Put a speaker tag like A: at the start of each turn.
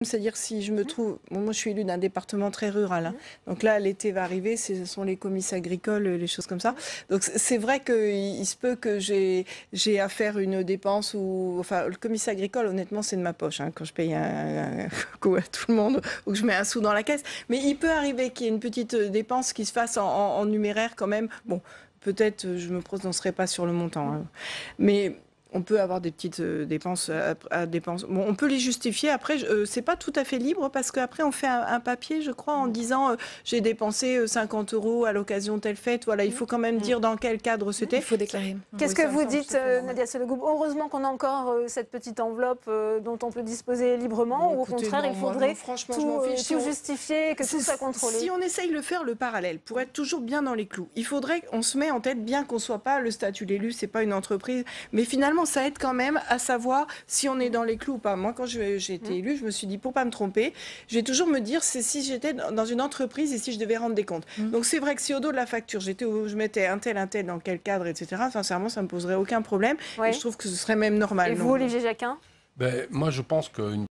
A: C'est-à-dire si je me trouve... Bon, moi, je suis élue d'un département très rural. Hein. Donc là, l'été va arriver, ce sont les comices agricoles, les choses comme ça. Donc c'est vrai qu'il se peut que j'ai à faire une dépense ou... Enfin, le comice agricole, honnêtement, c'est de ma poche. Hein, quand je paye un coup à tout le monde ou que je mets un sou dans la caisse. Mais il peut arriver qu'il y ait une petite dépense qui se fasse en numéraire quand même. Bon, peut-être je me prononcerai pas sur le montant. Hein. Mais... On peut avoir des petites dépenses à dépenses. Bon, on peut les justifier. Après, c'est pas tout à fait libre parce qu'après, on fait un papier, je crois, en disant j'ai dépensé 50 € à l'occasion de telle fête. Voilà, il faut quand même dire dans quel cadre c'était.
B: Il faut déclarer.
C: Qu'est-ce que vous dites, Nadia Sollogoub? Heureusement qu'on a encore cette petite enveloppe dont on peut disposer librement, ou au contraire, il faudrait tout justifier, que tout soit contrôlé.
A: Si on essaye de faire le parallèle, pour être toujours bien dans les clous, il faudrait qu'on se mette en tête, bien qu'on soit pas le statut d'élu, c'est pas une entreprise, mais finalement, ça aide quand même à savoir si on est dans les clous ou pas. Moi, quand j'ai été élue, je me suis dit, pour pas me tromper, je vais toujours me dire, c'est si j'étais dans une entreprise et si je devais rendre des comptes. Donc c'est vrai que si au dos de la facture, je mettais un tel, dans quel cadre, etc., sincèrement, ça me poserait aucun problème. Et je trouve que ce serait même normal.
C: Et vous, Olivier Jacquin?
D: Moi, je pense qu'une